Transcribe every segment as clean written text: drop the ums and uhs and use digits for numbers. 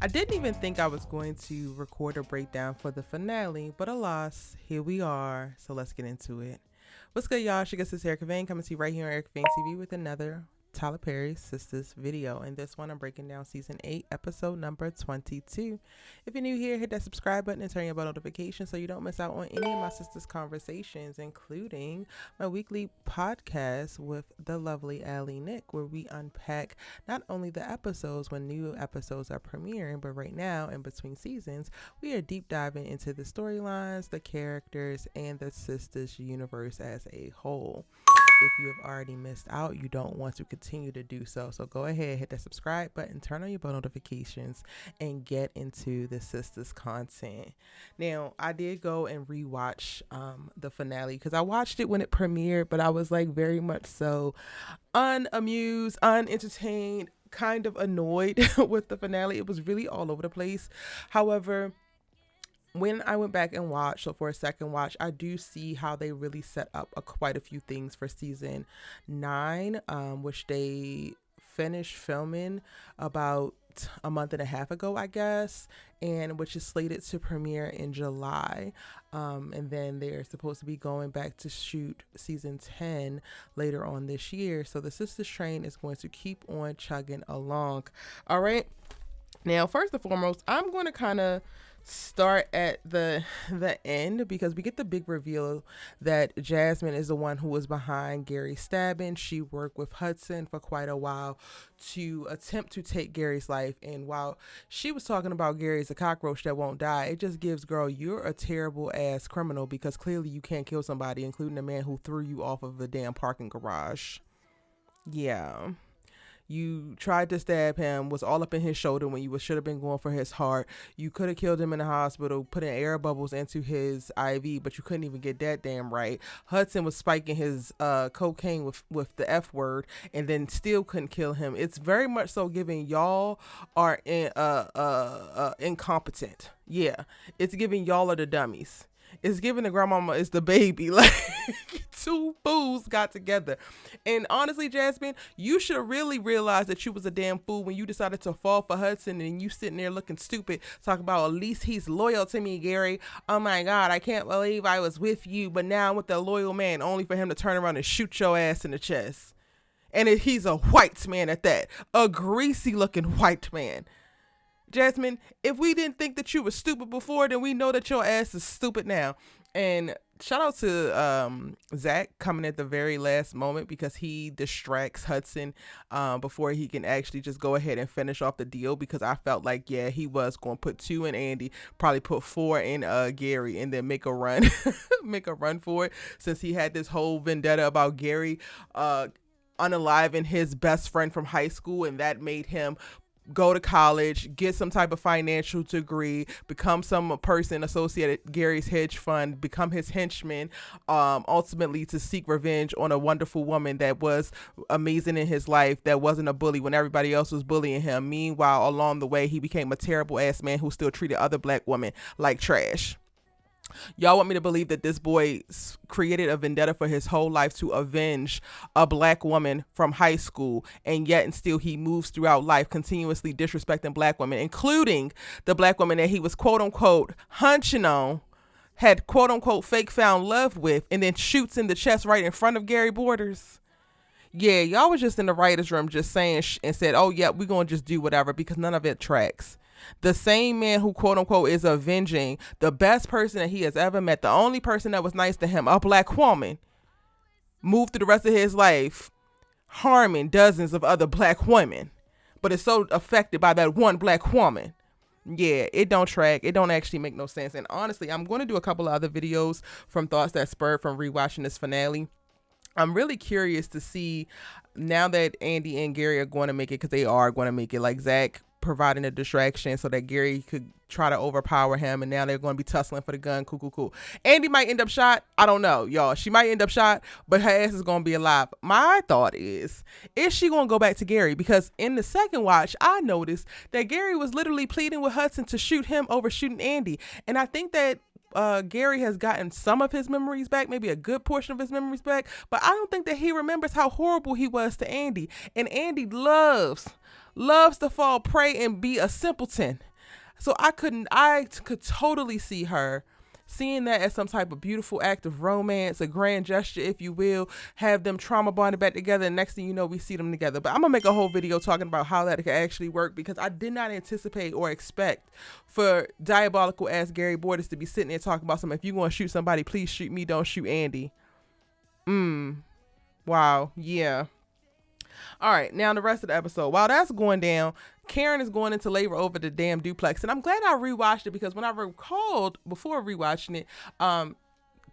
I didn't even think I was going to record a breakdown for the finale, but alas, here we are. So let's get into it. What's good, y'all? She gets this Erica Vane coming to you right here on Erica Vane TV with another Tyler Perry Sistas video. And this one, I'm breaking down season 8, episode number 22. If you're new here, hit that subscribe button and turn your bell notifications so you don't miss out on any of my sisters' conversations, including my weekly podcast with the lovely Allie Nick, where we unpack not only the episodes when new episodes are premiering, but right now, in between seasons, we are deep diving into the storylines, the characters, and the Sistas universe as a whole. If you have already missed out, you don't want to continue to do so. So go ahead, hit that subscribe button, turn on your bell notifications, and get into the Sistas content. Now, I did go and rewatch the finale because I watched it when it premiered, but I was like very much so unamused, unentertained, kind of annoyed with the finale. It was really all over the place. However, when I went back and watched, so for a second watch, I do see how they really set up quite a few things for season 9, which they finished filming about a month and a half ago, I guess, and which is slated to premiere in July. And then they're supposed to be going back to shoot season 10 later on this year. So the Sistas train is going to keep on chugging along. All right. Now, first and foremost, I'm going to kind of start at the end because we get the big reveal that Jasmine is the one who was behind Gary's stabbing. She worked with Hudson for quite a while to attempt to take Gary's life, and while she was talking about Gary's a cockroach that won't die, it just gives, girl, you're a terrible ass criminal because clearly you can't kill somebody, including the man who threw you off of a damn parking garage. Yeah. You tried to stab him, was all up in his shoulder when you should have been going for his heart. You could have killed him in the hospital, putting air bubbles into his IV, but you couldn't even get that damn right. Hudson was spiking his cocaine with the F word and then still couldn't kill him. It's very much so giving y'all are incompetent. Yeah, it's giving y'all are the dummies. It's giving the grandmama is the baby. Like, two fools got together. And honestly, Jasmine, you should really realize that you was a damn fool when you decided to fall for Hudson and you sitting there looking stupid, talking about at least he's loyal to me, Gary. Oh my God, I can't believe I was with you, but now I'm with the loyal man, only for him to turn around and shoot your ass in the chest. And he's a white man at that. A greasy looking white man. Jasmine, if we didn't think that you were stupid before, then we know that your ass is stupid now. And shout out to Zach coming at the very last moment because he distracts Hudson before he can actually just go ahead and finish off the deal, because I felt like, yeah, he was going to put 2 in Andi, probably put 4 in Gary, and then make a run for it, since he had this whole vendetta about Gary unaliving his best friend from high school, and that made him go to college, get some type of financial degree, become some person associated Gary's hedge fund, become his henchman, ultimately to seek revenge on a wonderful woman that was amazing in his life, that wasn't a bully when everybody else was bullying him. Meanwhile, along the way, he became a terrible ass man who still treated other black women like trash. Y'all want me to believe that this boy created a vendetta for his whole life to avenge a black woman from high school, and yet and still he moves throughout life continuously disrespecting black women, including the black woman that he was quote unquote hunching on, had quote unquote fake found love with, and then shoots in the chest right in front of Gary Borders. Yeah, y'all was just in the writer's room just saying and said, oh yeah, we're gonna just do whatever because none of it tracks. The same man who quote unquote is avenging the best person that he has ever met, the only person that was nice to him, a black woman, moved through the rest of his life harming dozens of other black women, but is so affected by that one black woman. Yeah, it don't track. It don't actually make no sense. And honestly, I'm going to do a couple of other videos from thoughts that spurred from rewatching this finale. I'm really curious to see now that Andi and Gary are going to make it, because they are going to make it, like Zach providing a distraction so that Gary could try to overpower him, and now they're going to be tussling for the gun. Cool. Andi might end up shot. I don't know, y'all. She might end up shot, but her ass is going to be alive. My thought is she going to go back to Gary? Because in the second watch, I noticed that Gary was literally pleading with Hudson to shoot him over shooting Andi, and I think that Gary has gotten some of his memories back, maybe a good portion of his memories back, but I don't think that he remembers how horrible he was to Andi. And Andi loves to fall prey and be a simpleton. So I could totally see her seeing that as some type of beautiful act of romance, a grand gesture, if you will, have them trauma bonded back together, and next thing you know, we see them together. But I'm gonna make a whole video talking about how that could actually work, because I did not anticipate or expect for diabolical ass Gary Borders to be sitting there talking about something. If you want to shoot somebody, please shoot me, don't shoot Andi. Wow. Yeah. All right, now the rest of the episode. While that's going down, Karen is going into labor over the damn duplex, and I'm glad I rewatched it, because when I recalled before rewatching it,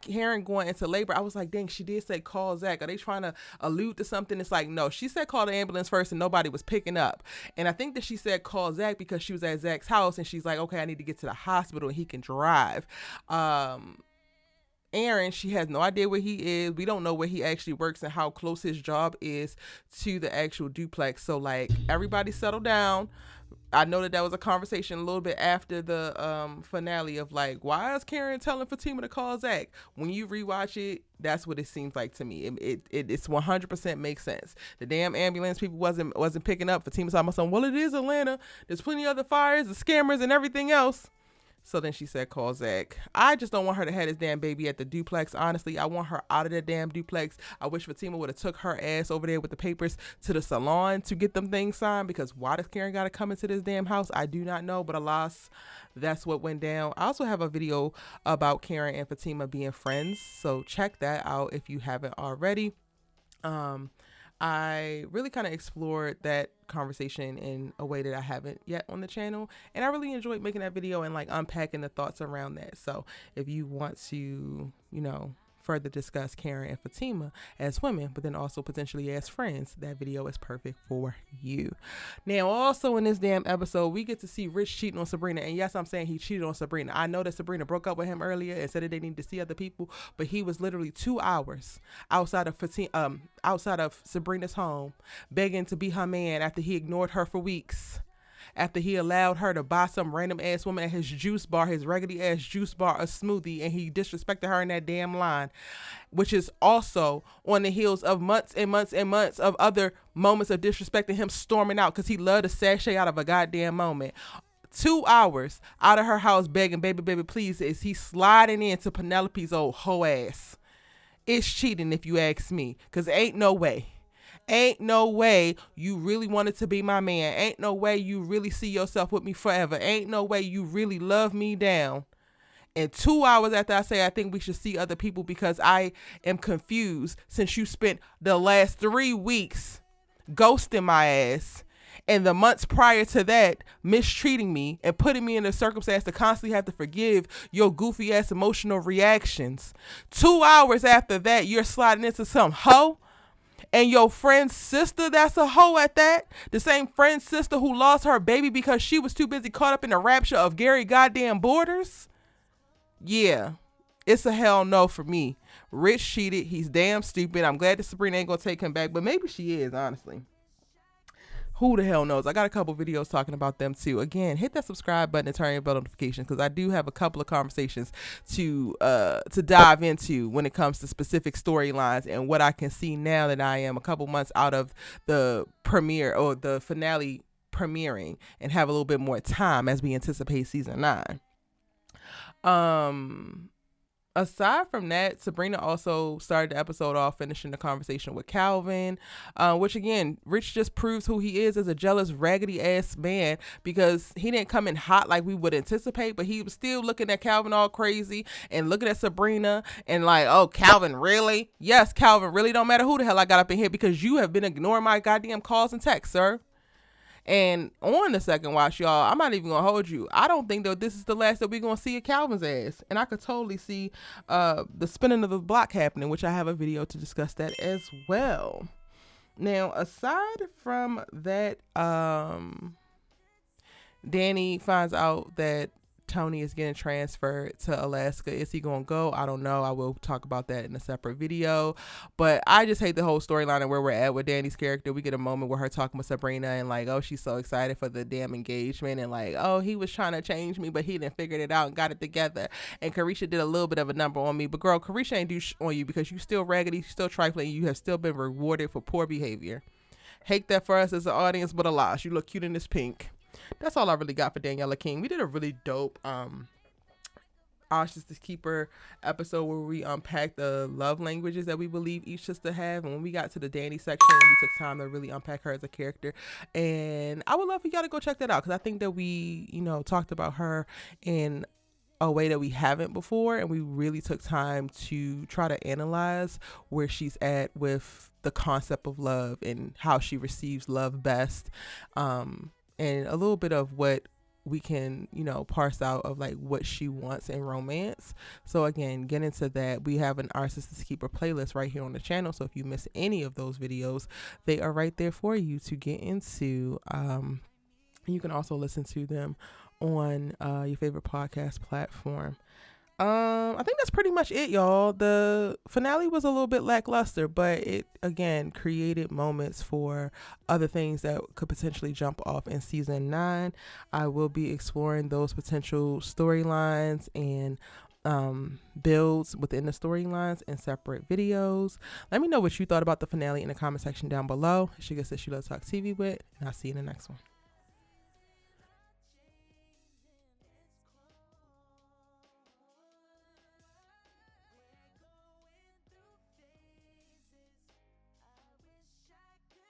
Karen going into labor, I was like, dang, she did say call Zach. Are they trying to allude to something? It's like, no, she said call the ambulance first and nobody was picking up. And I think that she said call Zach because she was at Zach's house and she's like, okay, I need to get to the hospital and he can drive. Aaron, she has no idea where he is. We don't know where he actually works and how close his job is to the actual duplex. So, like, everybody settle down. I know that was a conversation a little bit after the finale of, like, why is Karen telling Fatima to call Zach? When you rewatch it, that's what it seems like to me. It's 100% makes sense. The damn ambulance people wasn't picking up. Fatima's talking about something. Well, it is Atlanta. There's plenty of other fires, the scammers, and everything else. So then she said, call Zach. I just don't want her to have this damn baby at the duplex. Honestly, I want her out of the damn duplex. I wish Fatima would have took her ass over there with the papers to the salon to get them things signed, because why does Karen got to come into this damn house? I do not know, but alas, that's what went down. I also have a video about Karen and Fatima being friends, so check that out if you haven't already. I really kind of explored that conversation in a way that I haven't yet on the channel, and I really enjoyed making that video and like unpacking the thoughts around that. So if you want to, further discuss Karen and Fatima as women, but then also potentially as friends, that video is perfect for you. Now, also in this damn episode, we get to see Rich cheating on Sabrina. And yes, I'm saying he cheated on Sabrina. I know that Sabrina broke up with him earlier and said that they needed to see other people, but he was literally 2 hours outside of Sabrina's home, begging to be her man after he ignored her for weeks. After he allowed her to buy some random ass woman at his juice bar, his raggedy ass juice bar, a smoothie, and he disrespected her in that damn line, which is also on the heels of months and months and months of other moments of disrespecting him storming out because he loved to sashay out of a goddamn moment. 2 hours out of her house begging, baby, please, is he sliding into Penelope's old hoe ass. It's cheating if you ask me, because ain't no way you really wanted to be my man. Ain't no way you really see yourself with me forever. Ain't no way you really love me down. And 2 hours after I say I think we should see other people because I am confused since you spent the last 3 weeks ghosting my ass and the months prior to that mistreating me and putting me in a circumstance to constantly have to forgive your goofy ass emotional reactions. 2 hours after that, you're sliding into some hoe. And your friend's sister, that's a hoe at that. The same friend's sister who lost her baby because she was too busy caught up in the rapture of Gary goddamn Borders. Yeah, it's a hell no for me. Rich cheated. He's damn stupid. I'm glad that Sabrina ain't gonna take him back, but maybe she is, honestly. Who the hell knows? I got a couple videos talking about them too. Again, hit that subscribe button and turn your bell notifications, because I do have a couple of conversations to dive into when it comes to specific storylines and what I can see now that I am a couple months out of the premiere or the finale premiering and have a little bit more time as we anticipate season 9. Aside from that, Sabrina also started the episode off finishing the conversation with Calvin, which again, Rich just proves who he is as a jealous, raggedy ass man, because he didn't come in hot like we would anticipate, but he was still looking at Calvin all crazy and looking at Sabrina and like, oh, Calvin, really? Yes, Calvin, really don't matter who the hell I got up in here because you have been ignoring my goddamn calls and texts, sir. And on the second watch, y'all, I'm not even gonna hold you. I don't think that this is the last that we're gonna see of Calvin's ass, and I could totally see the spinning of the block happening, which I have a video to discuss that as well. Now, aside from that, Danni finds out that Tony is getting transferred to Alaska. Is he gonna go? I don't know. I will talk about that in a separate video, but I just hate the whole storyline and where we're at with Danny's character. We get a moment where her talking with Sabrina and like, oh, she's so excited for the damn engagement and like, oh, he was trying to change me, but he didn't figure it out and got it together. And Carisha did a little bit of a number on me, but girl, Carisha ain't do on you because you still raggedy, still trifling, and you have still been rewarded for poor behavior. Hate that for us as an audience, but alas, you look cute in this pink. That's all I really got for Daniella King. We did a really dope Our Sisters Keeper episode where we unpacked the love languages that we believe each sister have. And when we got to the Danni section, we took time to really unpack her as a character. And I would love for y'all to go check that out, because I think that we, talked about her in a way that we haven't before, and we really took time to try to analyze where she's at with the concept of love and how she receives love best, and a little bit of what we can parse out of like what she wants in romance. So again, get into that. We have an Our Sisters Keeper playlist right here on the channel, so if you miss any of those videos, they are right there for you to get into. You can also listen to them on your favorite podcast platform. I think that's pretty much it, y'all. The finale was a little bit lackluster, but it again created moments for other things that could potentially jump off in season 9. I will be exploring those potential storylines and builds within the storylines in separate videos. Let me know what you thought about the finale in the comment section down below. She says she loves Talk TV with, and I'll see you in the next one.